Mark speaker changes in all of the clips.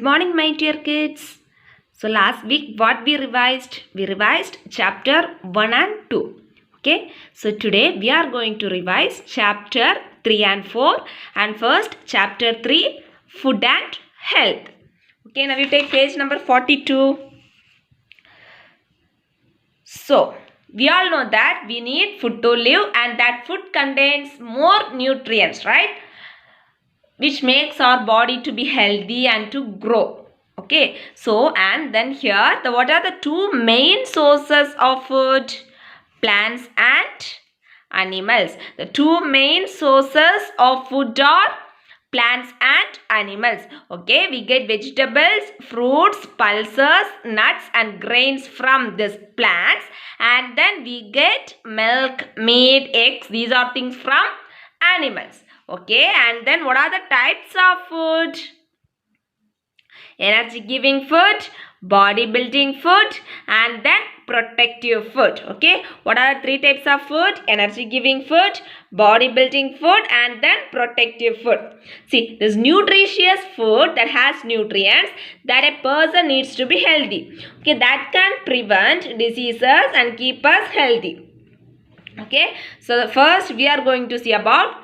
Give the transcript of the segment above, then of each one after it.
Speaker 1: morning, my dear kids. So last week what we revised? We revised chapter 1 and 2. Okay. So today we are going to revise chapter 3 and 4. And first chapter 3, food and health. Okay. Now you take page number 42. So we all know that we need food to live and that food contains more nutrients, right? Which makes our body to be healthy and to grow. Okay, so and then here what are the two main sources of food? Plants and animals. The two main sources of food are plants and animals. Okay, we get vegetables, fruits, pulses, nuts and grains from these plants, and then we get milk, meat, eggs. These are things from animals. Okay, and then what are the types of food? Energy giving food, body building food, and then protective food. Okay, what are the three types of food? Energy giving food, body building food, and then protective food. See, this nutritious food that has nutrients that a person needs to be healthy. Okay, that can prevent diseases and keep us healthy. Okay, so first we are going to see about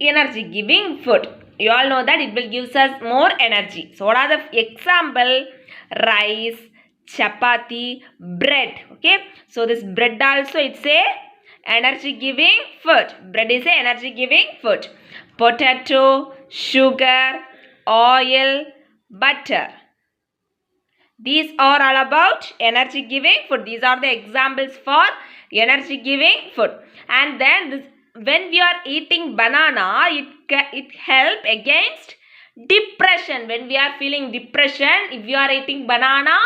Speaker 1: energy giving food. You all know that it will give us more energy. So what are the example? Rice, chapati, bread. Okay, so this bread also it's a energy giving food. Bread is a energy giving food. Potato, sugar, oil, butter. These are all about energy giving food. These are the examples for energy giving food. And then this, when we are eating banana, it help against depression. When we are feeling depression, if we are eating banana,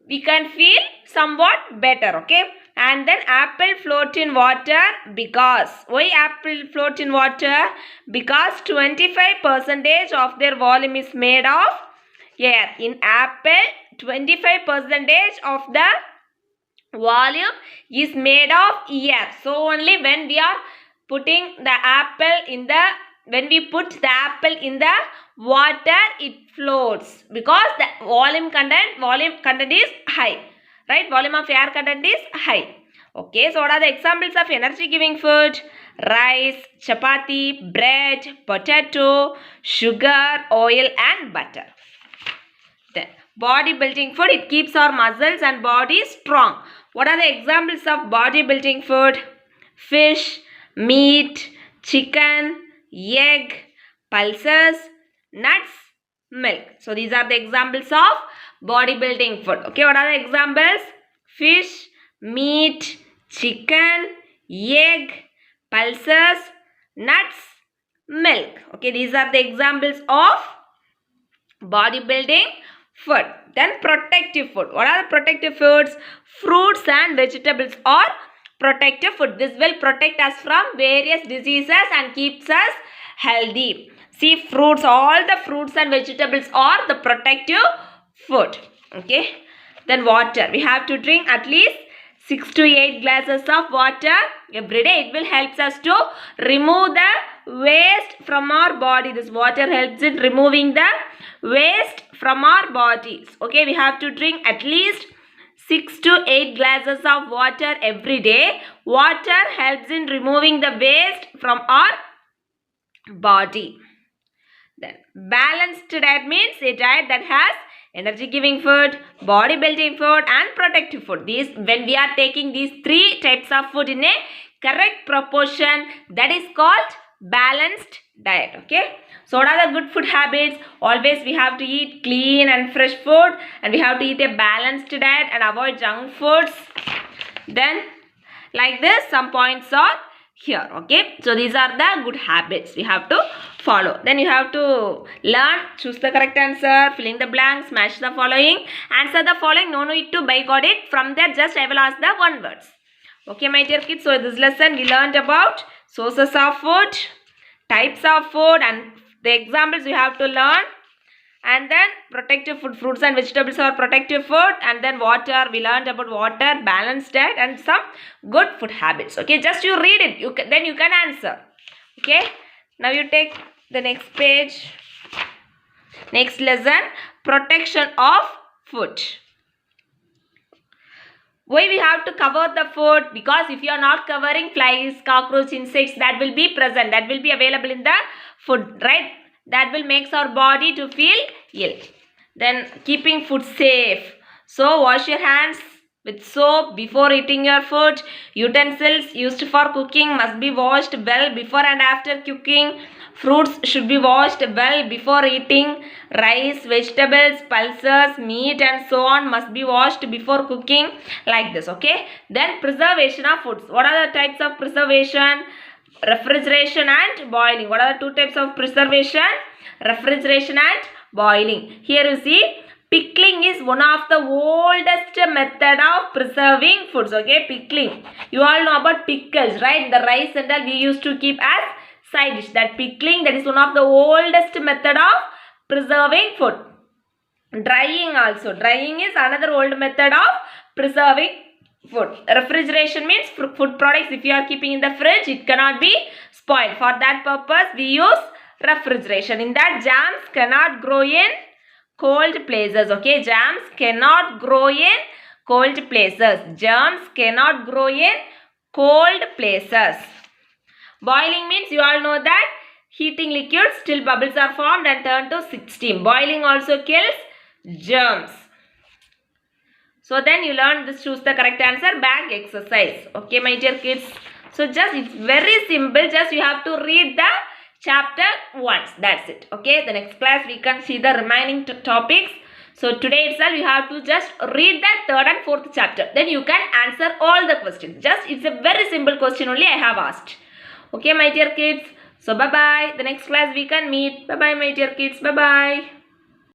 Speaker 1: we can feel somewhat better. Okay. And then apple float in water because why apple float in water? Because 25% of their volume is made of air. In apple, 25% of the volume is made of air. So only when we are putting the apple in the when we put the apple in the water, it floats because the volume content is high, right? Volume of air content is high. Okay, so what are the examples of energy giving food? Rice, chapati, bread, potato, sugar, oil and butter. Then body building food, it keeps our muscles and body strong. What are the examples of body building food? Fish, meat, chicken, egg, pulses, nuts, milk. So these are the examples of body building food. Okay, what are the examples? Fish, meat, chicken, egg, pulses, nuts, milk. Okay, these are the examples of bodybuilding food. Then protective food. What are the protective foods? Fruits and vegetables are protective food. This will protect us from various diseases and keeps us healthy. See, fruits, all the fruits and vegetables are the protective food. Okay. Then water. We have to drink at least 6 to 8 glasses of water every day. It will help us to remove the waste from our body. This water helps in removing the waste from our bodies. Okay, we have to drink at least 6 to 8 glasses of water every day. Water helps in removing the waste from our body. Then balanced diet means a diet that has energy giving food, body building food and protective food. These, when we are taking these three types of food in a correct proportion, that is called balanced diet. Okay, so what are the good food habits? Always we have to eat clean and fresh food, and we have to eat a balanced diet and avoid junk foods. Then like this, some points are here. Okay, so these are the good habits we have to follow. Then you have to learn, choose the correct answer, fill in the blanks, match the following, answer the following. No need to bycode it. From there, just I will ask the one words. Okay, my dear kids, so this lesson we learned about sources of food, types of food and the examples you have to learn. And then protective food, fruits and vegetables are protective food. And then water, we learned about water, balanced diet and some good food habits. Okay, just you read it, then you can answer. Okay, now you take the next page. Next lesson, protection of food. Why we have to cover the food? Because if you are not covering, flies, cockroach, insects, that will be present, that will be available in the food, right? That will make our body to feel ill. Then keeping food safe. So wash your hands with soap before eating your food. Utensils used for cooking must be washed well before and after cooking. Fruits should be washed well before eating. Rice, vegetables, pulses, meat and so on must be washed before cooking, like this, okay? Then preservation of foods. What are the types of preservation? Refrigeration and boiling. What are the two types of preservation? Refrigeration and boiling. Here you see, pickling is one of the oldest method of preserving foods, okay? Pickling. You all know about pickles, right? The rice and all we used to keep as side dish. That pickling, that is one of the oldest method of preserving food. Drying also. Drying is another old method of preserving food. Refrigeration means food products, if you are keeping in the fridge, it cannot be spoiled. For that purpose, we use refrigeration. In that, jams cannot grow in cold places, okay? Jams cannot grow in cold places. Germs cannot grow in cold places. Boiling means you all know that heating liquids till bubbles are formed and turn to steam. Boiling also kills germs. So then you learn this, choose the correct answer, back exercise. Okay, my dear kids. So just, it's very simple. Just you have to read the chapter once. That's it. Okay, the next class we can see the remaining topics. So today itself you have to just read the third and fourth chapter. Then you can answer all the questions. Just, it's a very simple question only I have asked. Okay, my dear kids. So bye-bye. The next class we can meet. Bye-bye, my dear kids. Bye-bye.